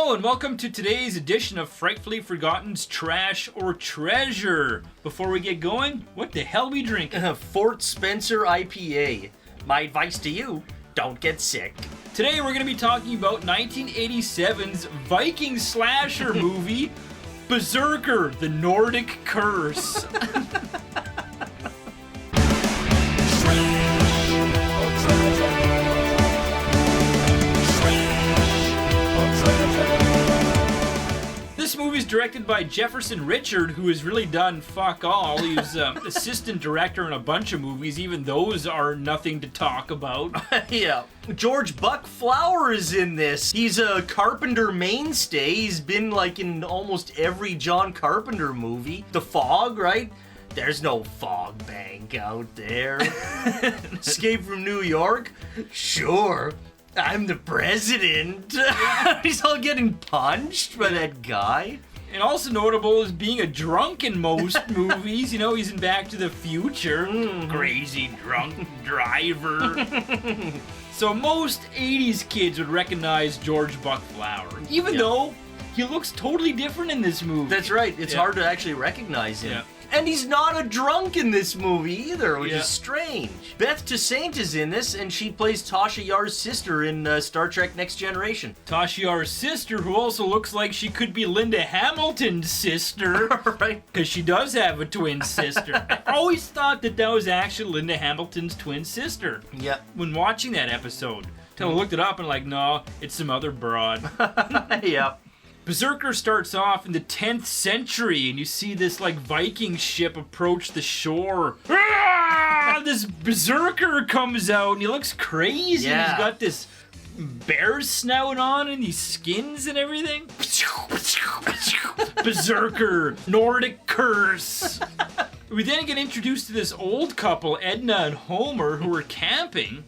Hello and welcome to today's edition of Frightfully Forgotten's Trash or Treasure. Before we get going, what the hell are we drinking? Fort Spencer IPA. My advice to you, don't get sick. Today we're going to be talking about 1987's Viking slasher movie, Berserker, the Nordic Curse. This movie's directed by Jefferson Richard, who has really done fuck all. He was assistant director in a bunch of movies. Even those are nothing to talk about. Yeah. George Buck Flower is in this. He's a Carpenter mainstay. He's been like in almost every John Carpenter movie. The Fog, right? There's no fog bank out there. Escape from New York? Sure. I'm the president. He's all getting punched by that guy. And also notable is being a drunk in most movies. You know, he's in Back to the Future. Crazy drunk driver. So most 80s kids would recognize George Buck Flower, even though he looks totally different in this movie. That's right. It's hard to actually recognize him. Yeah. And he's not a drunk in this movie either, which is strange. Beth Toussaint is in this, and she plays Tasha Yar's sister in Star Trek Next Generation. Tasha Yar's sister, who also looks like she could be Linda Hamilton's sister. Right. Because she does have a twin sister. I always thought that was actually Linda Hamilton's twin sister. Yeah. When watching that episode. Till I looked it up and like, no, it's some other broad. Yeah. Berserker starts off in the 10th century, and you see this like Viking ship approach the shore. This Berserker comes out, and he looks crazy. Yeah. He's got this bear snout on, and these skins and everything. Berserker, Nordic Curse. We then get introduced to this old couple, Edna and Homer, who are camping.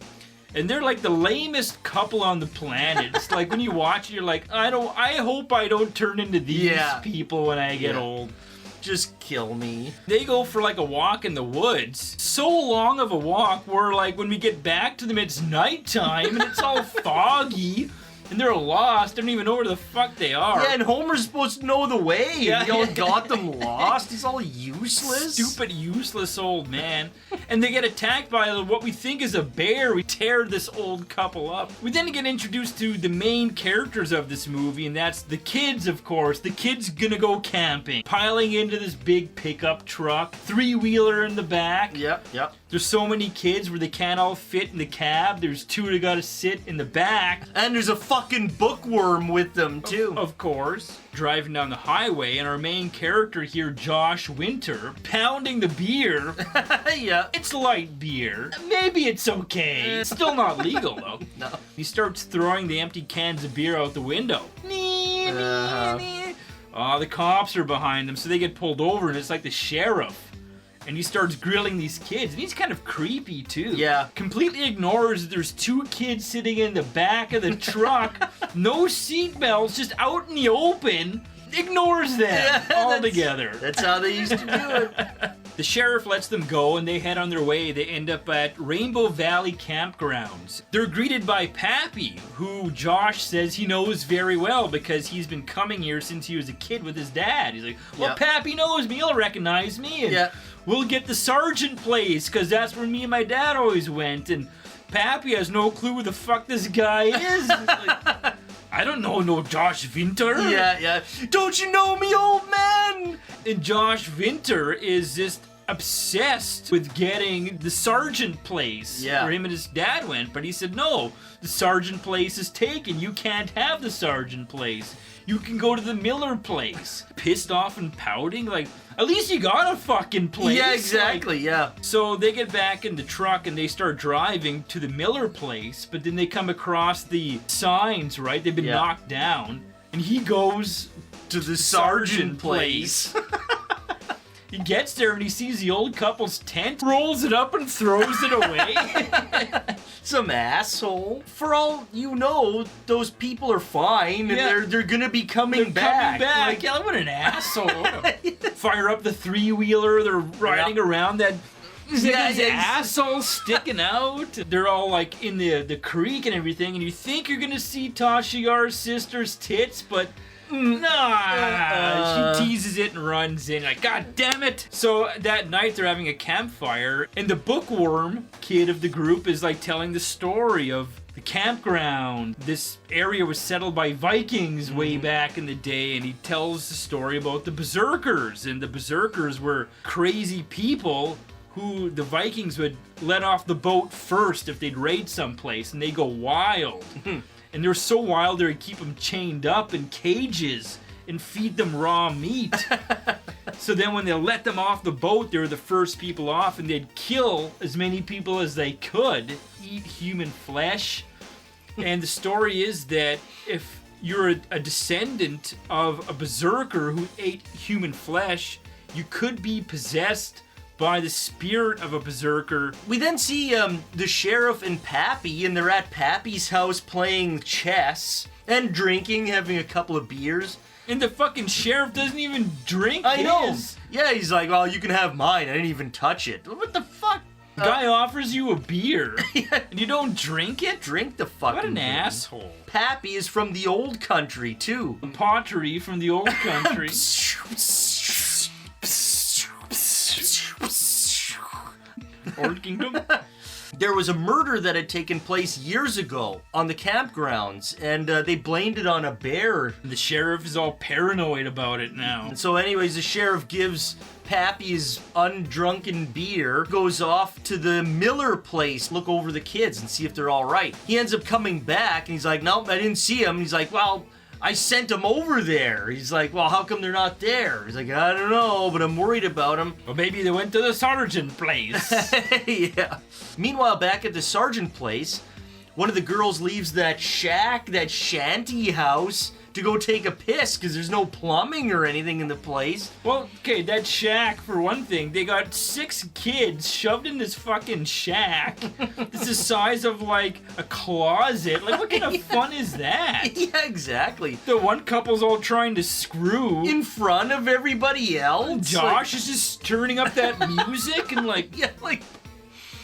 And they're like the lamest couple on the planet. It's like when you watch it, you're like, I hope I don't turn into these people when I get old. Just kill me. They go for like a walk in the woods. So long of a walk where like when we get back to them, it's nighttime and it's all foggy. And they're lost. They don't even know where the fuck they are. Yeah, and Homer's supposed to know the way. Yeah, he all got them lost. He's all useless. Stupid, useless old man. And they get attacked by what we think is a bear. We tear this old couple up. We then get introduced to the main characters of this movie, and that's the kids, of course. The kids gonna go camping. Piling into this big pickup truck. Three-wheeler in the back. Yep. There's so many kids where they can't all fit in the cab. There's two that gotta sit in the back. And there's a fucking bookworm with them, too. Of course. Driving down the highway, and our main character here, Josh Winter, pounding the beer. Yeah. It's light beer. Maybe it's okay. It's still not legal, though. No. He starts throwing the empty cans of beer out the window. The cops are behind him, so they get pulled over, and it's like the sheriff. And he starts grilling these kids. And he's kind of creepy, too. Yeah. Completely ignores there's two kids sitting in the back of the truck. No seatbelts, just out in the open. Ignores them altogether. That's how they used to do it. The sheriff lets them go, and they head on their way. They end up at Rainbow Valley Campgrounds. They're greeted by Pappy, who Josh says he knows very well because he's been coming here since he was a kid with his dad. He's like, well, Pappy knows me. He'll recognize me. And we'll get the sergeant place because that's where me and my dad always went. And Pappy has no clue who the fuck this guy is. Like, I don't know no Josh Winter. Yeah. Don't you know me, old man? And Josh Winter is just obsessed with getting the sergeant place where him and his dad went. But he said, no, the sergeant place is taken. You can't have the sergeant place. You can go to the Miller place. Pissed off and pouting, like, at least you got a fucking place. Yeah, exactly, So they get back in the truck and they start driving to the Miller place, but then they come across the signs, right? They've been knocked down. And he goes to the sergeant place. He gets there and he sees the old couple's tent, rolls it up and throws it away. Some asshole. For all you know, those people are fine and they're gonna be coming back. Like, what an asshole. Fire up the three-wheeler, they're riding around that His asshole sticking out. They're all like in the creek and everything, and you think you're gonna see Tasha Yar's sister's tits, but nah. She teases it and runs in. Like, God damn it! So that night they're having a campfire, and the bookworm kid of the group is like telling the story of the campground. This area was settled by Vikings way back in the day, and he tells the story about the Berserkers, and the Berserkers were crazy people who the Vikings would let off the boat first if they'd raid someplace, and they go wild. And they're so wild they would keep them chained up in cages and feed them raw meat. So then when they let them off the boat, they were the first people off, and they'd kill as many people as they could, eat human flesh. And the story is that if you're a descendant of a berserker who ate human flesh, you could be possessed by the spirit of a berserker. We then see the sheriff and Pappy, and they're at Pappy's house playing chess and drinking, having a couple of beers. And the fucking sheriff doesn't even drink I know. his. Yeah, he's like, well, you can have mine. I didn't even touch it. What the fuck? Guy offers you a beer, and you don't drink it? Drink the fucking What an thing. asshole. Pappy is from the old country, too. Pottery from the old country. Old Kingdom? There was a murder that had taken place years ago on the campgrounds, and they blamed it on a bear. The sheriff is all paranoid about it now. And so anyways, the sheriff gives Pappy's undrunken beer, goes off to the Miller place, look over the kids and see if they're all right. He ends up coming back, and he's like, nope, I didn't see him. He's like, well, I sent them over there. He's like, well, how come they're not there? He's like, I don't know, but I'm worried about them. Well, maybe they went to the sergeant place. Yeah. Meanwhile, back at the sergeant place, one of the girls leaves that shack, that shanty house, to go take a piss because there's no plumbing or anything in the place. Well, okay, that shack, for one thing, they got 6 kids shoved in this fucking shack. It's the size of, like, a closet. Like, what kind of fun is that? Yeah, exactly. The one couple's all trying to screw. In front of everybody else. Josh is just turning up that music and, like, Yeah, like,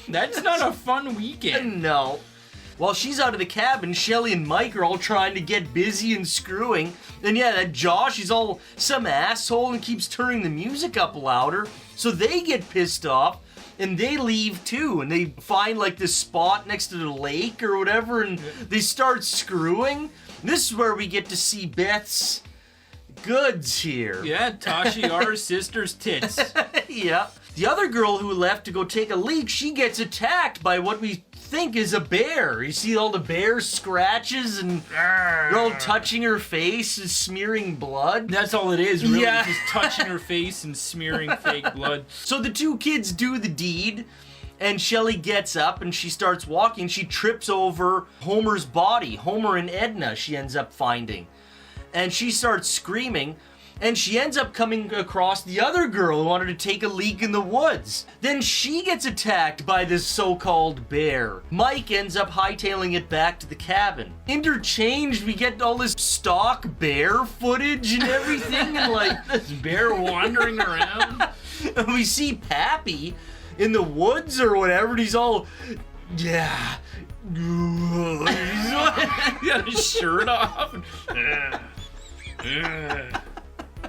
that's not a fun weekend. no. While she's out of the cabin, Shelly and Mike are all trying to get busy and screwing. And yeah, that Josh, he's all some asshole and keeps turning the music up louder. So they get pissed off and they leave too. And they find like this spot next to the lake or whatever and they start screwing. This is where we get to see Beth's goods here. Yeah, Tasha Yar's sister's tits. Yeah. The other girl who left to go take a leak, she gets attacked by what we think is a bear. You see all the bear scratches and they're all touching her face and smearing blood. That's all it is, really. Yeah. Just touching her face and smearing fake blood. So the 2 kids do the deed, and Shelly gets up and she starts walking. She trips over Homer's body. Homer and Edna she ends up finding. And she starts screaming. And she ends up coming across the other girl who wanted to take a leak in the woods. Then she gets attacked by this so-called bear. Mike ends up hightailing it back to the cabin. Interchanged, we get all this stock bear footage and everything, and like This bear wandering around. and we see Pappy in the woods or whatever, and he's all, yeah. He got his shirt off.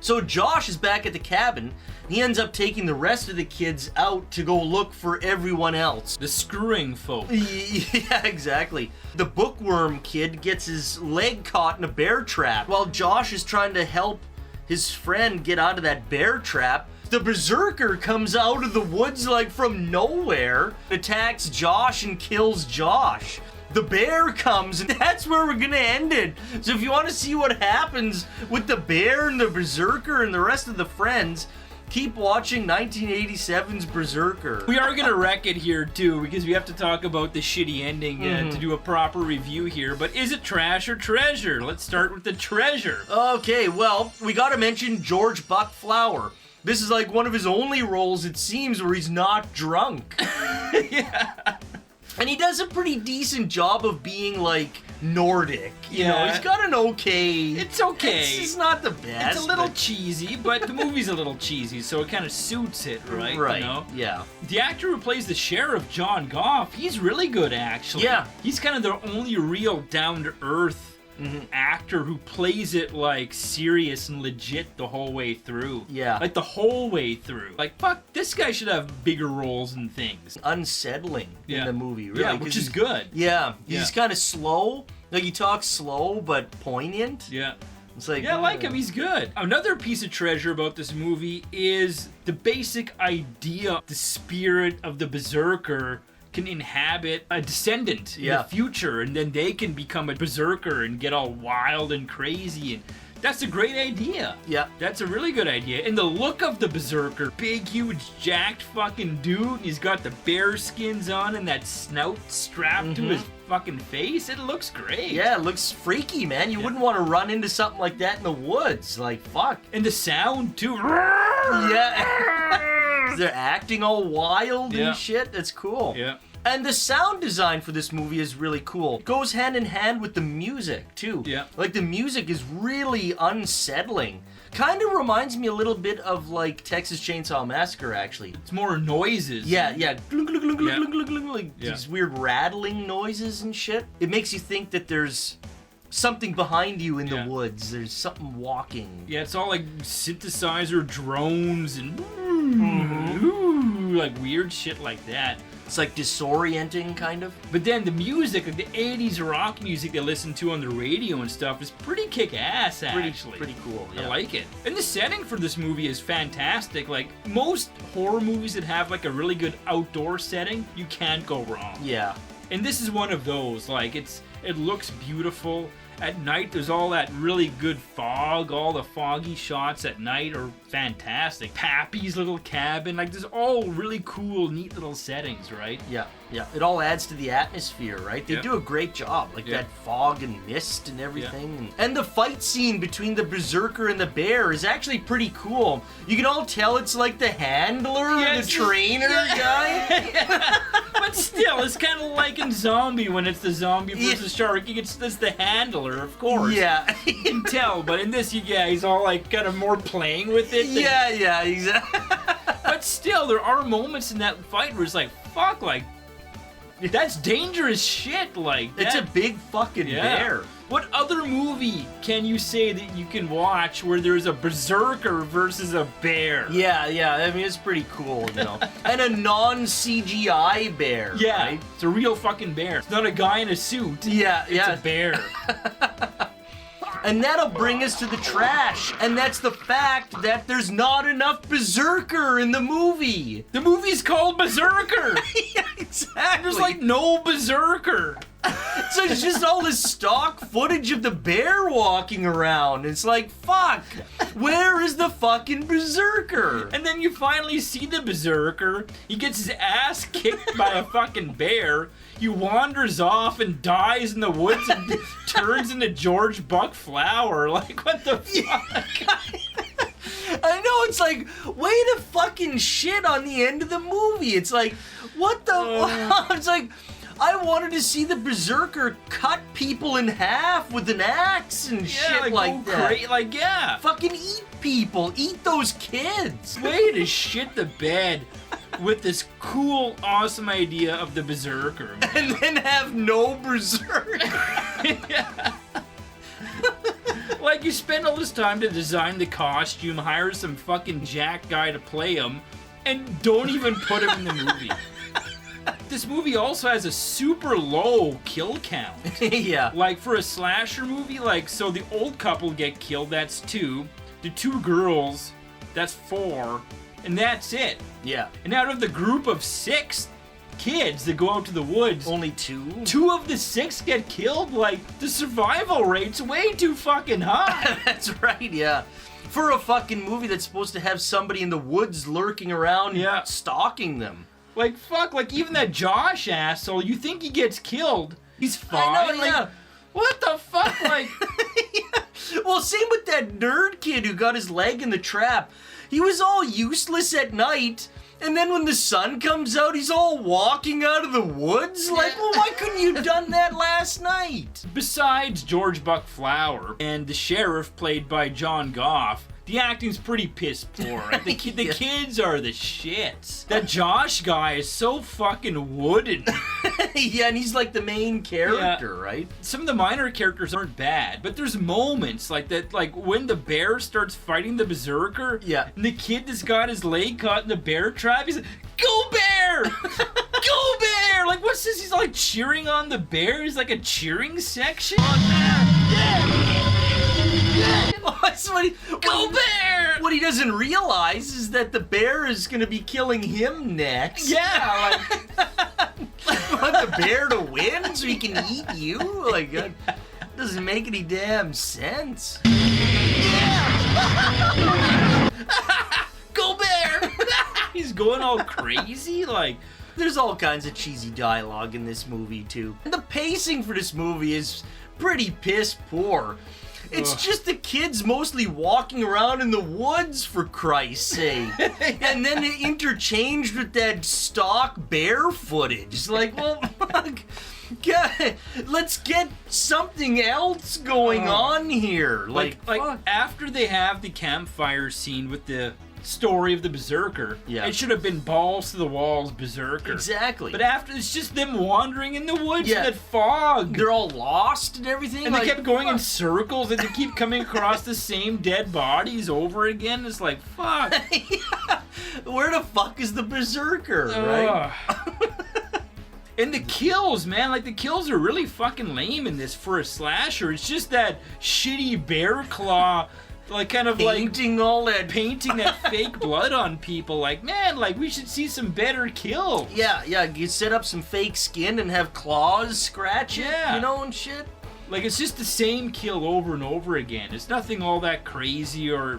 So Josh is back at the cabin. He ends up taking the rest of the kids out to go look for everyone else. The screwing folk. Yeah, exactly. The bookworm kid gets his leg caught in a bear trap. While Josh is trying to help his friend get out of that bear trap, the berserker comes out of the woods like from nowhere, attacks Josh and kills Josh. The bear comes, and that's where we're gonna end it. So if you want to see what happens with the bear and the berserker and the rest of the friends, keep watching 1987's Berserker. We are gonna wreck it here too, because we have to talk about the shitty ending to do a proper review here. But is it trash or treasure? Let's start with the treasure. Okay, well, we gotta mention George Buck Flower. This is like one of his only roles, it seems, where he's not drunk. Yeah. And he does a pretty decent job of being like Nordic. You know, Yeah. he's got an okay. It's okay. It's not the best. It's a little but- cheesy, but the movie's a little cheesy, so it kind of suits it, right? Right. You know? Yeah. The actor who plays the sheriff, John Goff, he's really good, actually. Yeah. He's kind of the only real down-to-earth Mm-hmm. actor who plays it, like, serious and legit the whole way through. Yeah. Like, the whole way through. Like, fuck, this guy should have bigger roles and things. Unsettling in the movie, really. Yeah, 'cause which is he's- good. Yeah. Yeah. He's kind of slow. Like, he talks slow, but poignant. Yeah. It's like... Yeah, I like him. He's good. Another piece of treasure about this movie is the basic idea, the spirit of the Berserker can inhabit a descendant in Yeah. the future, and then they can become a Berserker and get all wild and crazy, and that's a great idea. Yeah. That's a really good idea. And the look of the Berserker, big, huge, jacked fucking dude, and he's got the bear skins on and that snout strapped to his fucking face. It looks great. Yeah, it looks freaky, man. You wouldn't want to run into something like that in the woods. Like, fuck. And the sound, too. Yeah. They're acting all wild Yeah. and shit. That's cool. Yeah. And the sound design for this movie is really cool. It goes hand in hand with the music, too. Yeah. Like, the music is really unsettling. Kind of reminds me a little bit of, like, Texas Chainsaw Massacre, actually. It's more noises. Yeah, yeah. Glung, glung, glung, glung, Yeah. glung, glung, glung, like Yeah. these weird rattling noises and shit. It makes you think that there's something behind you in Yeah. the woods. There's something walking. Yeah, it's all like synthesizer drones and like weird shit like that. It's like disorienting, kind of. But then the music, like the 80s rock music they listen to on the radio and stuff, is pretty kick-ass, actually. Pretty cool. I Yeah. like it. And the setting for this movie is fantastic. Like, most horror movies that have like a really good outdoor setting, you can't go wrong. Yeah. And this is one of those. Like, it looks beautiful. At night, there's all that really good fog. All the foggy shots at night are fantastic. Pappy's little cabin. Like, there's all really cool, neat little settings, right? Yeah, yeah. It all adds to the atmosphere, right? They Yeah. do a great job. Like Yeah. that fog and mist and everything. And the fight scene between the Berserker and the bear is actually pretty cool. You can all tell it's like the handler, Yeah, the it's- trainer guy. But still, it's kind of like in Zombie when it's the zombie Yeah. versus shark. It's the handler, of course. Yeah. You can tell, but in this, he's all like kind of more playing with it. than- Yeah, yeah, exactly. But still, there are moments in that fight where it's like, fuck, like, that's dangerous shit. Like, It's a that- big fucking bear. What other movie can you say that you can watch where there's a berserker versus a bear? Yeah, yeah. I mean, it's pretty cool, you know. And a non-CGI bear. Yeah, Right? it's a real fucking bear. It's not a guy in a suit. Yeah, It's yeah. a bear. And that'll bring us to the trash. And that's the fact that there's not enough Berserker in the movie. The movie's called Berserker. Yeah, exactly. There's like no Berserker. So it's just all this stock footage of the bear walking around. It's like, fuck, where is the fucking Berserker? And then you finally see the Berserker. He gets his ass kicked by a fucking bear. He wanders off and dies in the woods and turns into George Buck Flower. Like, what the fuck? I know, it's like, way to fucking shit on the end of the movie. It's like, what the It's like, I wanted to see the Berserker cut people in half with an axe and shit like that. Like, yeah. Fucking eat people. Eat those kids. Way to shit the bed with this cool, awesome idea of the Berserker. And then have no Berserker. Yeah. Like, you spend all this time to design the costume, hire some fucking jack guy to play him, and don't even put him in the movie. This movie also has a super low kill count. Yeah. Like, for a slasher movie, like, so the old couple get killed, that's 2. The 2 girls, that's 4. And that's it. Yeah. And out of the group of 6 kids that go out to the woods, Only 2? 2 of the 6 get killed. Like, the survival rate's way too fucking high. That's right, yeah. For a fucking movie that's supposed to have somebody in the woods lurking around Yeah. stalking them. Like, fuck, like, even that Josh asshole, you think he gets killed, he's fine. I know, like, yeah. what the fuck? Like, Yeah. Well, same with that nerd kid who got his leg in the trap. He was all useless at night, And then when the sun comes out, he's all walking out of the woods? Like, well, why couldn't you have done that last night? Besides George Buck Flower and the sheriff played by John Goff, the acting's pretty piss poor. The kids are the shits. That Josh guy is so fucking wooden. Yeah, and he's like the main character, right? Some of the minor characters aren't bad, but there's moments like that, like when the bear starts fighting the berserker. Yeah. And the kid that's got his leg caught in the bear trap, he's like, "Go bear! Go bear!" Like, what's this? He's like cheering on the bear. He's like a cheering section. Go bear! What he doesn't realize is that the bear is going to be killing him next. Yeah, You want the bear to win so he can eat you? Like, that doesn't make any damn sense. Go bear! He's going all crazy, like. There's all kinds of cheesy dialogue in this movie, too. And the pacing for this movie is pretty piss poor. It's just the kids mostly walking around in the woods, for Christ's sake. And then it interchanged with that stock bear footage. Like, well, God, let's get something else going on here. Like after they have the campfire scene with the story of the Berserker, yeah, it should have been balls to the walls Berserker. Exactly. But after, it's just them wandering in the woods in that fog. They're all lost and everything. And they kept going in circles and they keep coming across the same dead bodies over again. It's like, fuck. Yeah. Where the fuck is the Berserker, right? And the kills, man, like the kills are really fucking lame in this for a slasher. It's just that shitty bear claw, like kind of painting that fake blood on people. Like, man, like we should see some better kills. Yeah, you set up some fake skin and have claws scratch it, you know, and shit. Like, it's just the same kill over and over again. It's nothing all that crazy or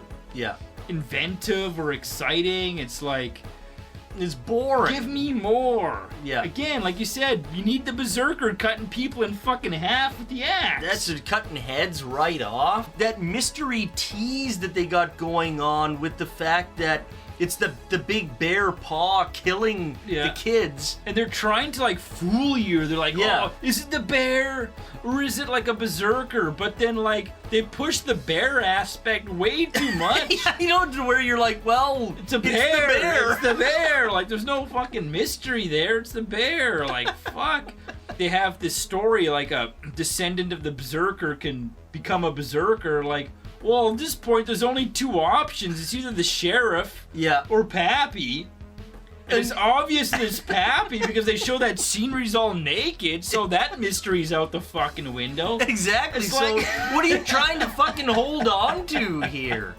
inventive or exciting. It's like, it's boring. Give me more. Yeah. Again, like you said, you need the Berserker cutting people in fucking half with the axe. That's it, cutting heads right off. That mystery tease that they got going on with the fact that it's the big bear paw killing the kids. And they're trying to, like, fool you. They're like, oh, is it the bear? Or is it, like, a berserker? But then, like, they push the bear aspect way too much. You know, to where you're like, well, it's a bear. It's the bear. Like, there's no fucking mystery there. It's the bear. Like, fuck. They have this story, like, a descendant of the berserker can become a berserker. Like, well, at this point, there's only two options. It's either the sheriff or Pappy. And it's obvious that it's Pappy because they show that scenery's all naked, so that mystery's out the fucking window. Exactly. It's so like, what are you trying to fucking hold on to here?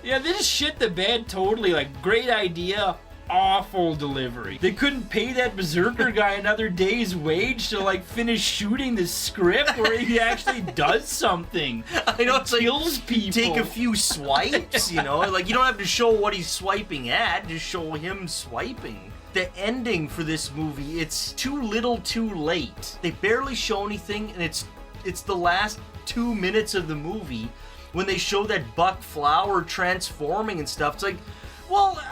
Yeah, they just shit the bed totally. Like, great idea, awful delivery. They couldn't pay that Berserker guy another day's wage to, like, finish shooting the script where he actually does something. I know, it's kills like, people. Take a few swipes, you know? Like, you don't have to show what he's swiping at, just show him swiping. The ending for this movie, it's too little too late. They barely show anything, and it's the last 2 minutes of the movie when they show that Buck Flower transforming and stuff. It's like, well,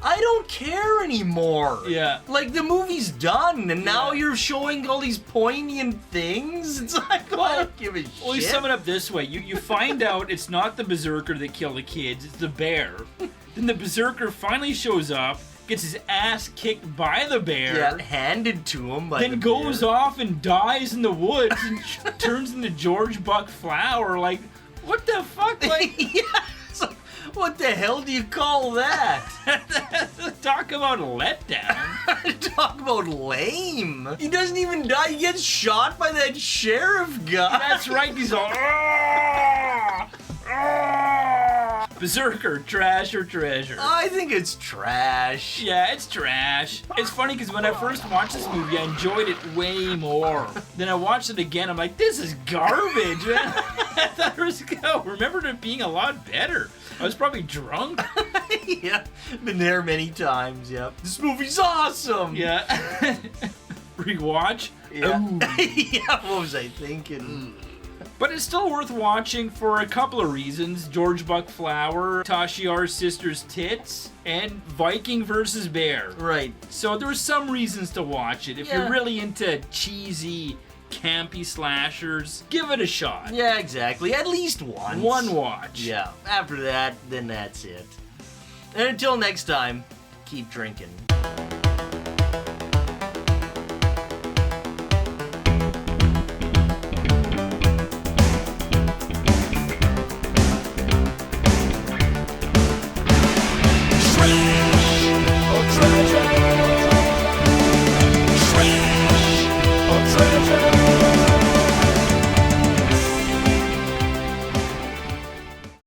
I don't care anymore. Yeah. Like, the movie's done, and now you're showing all these poignant things. It's like, well, I don't give a shit. Well, you sum it up this way. You find out it's not the Berserker that killed the kids, it's the bear. Then the Berserker finally shows up, gets his ass kicked by the bear. Yeah, handed to him by then the goes bear. off and dies in the woods and turns into George Buck Flower. Like, what the fuck? Like, It's like, what the hell do you call that? Talk about a letdown. Talk about lame. He doesn't even die. He gets shot by that sheriff guy. That's right. He's all, Berserker, trash or treasure? I think it's trash. Yeah, it's trash. It's funny because when I first watched this movie, I enjoyed it way more. Then I watched it again, I'm like, this is garbage, man. I thought it was, I remembered it being a lot better. I was probably drunk. Yeah, been there many times, yep. This movie's awesome! Yeah. Rewatch? Yeah. Ooh. Yeah, what was I thinking? But it's still worth watching for a couple of reasons. George Buck Flower, Tashiar's sister's tits, and Viking versus Bear. Right. So there's some reasons to watch it. If Yeah. you're really into cheesy, campy slashers, give it a shot. Yeah, exactly. At least once. One watch. Yeah. After that, then that's it. And until next time, keep drinking.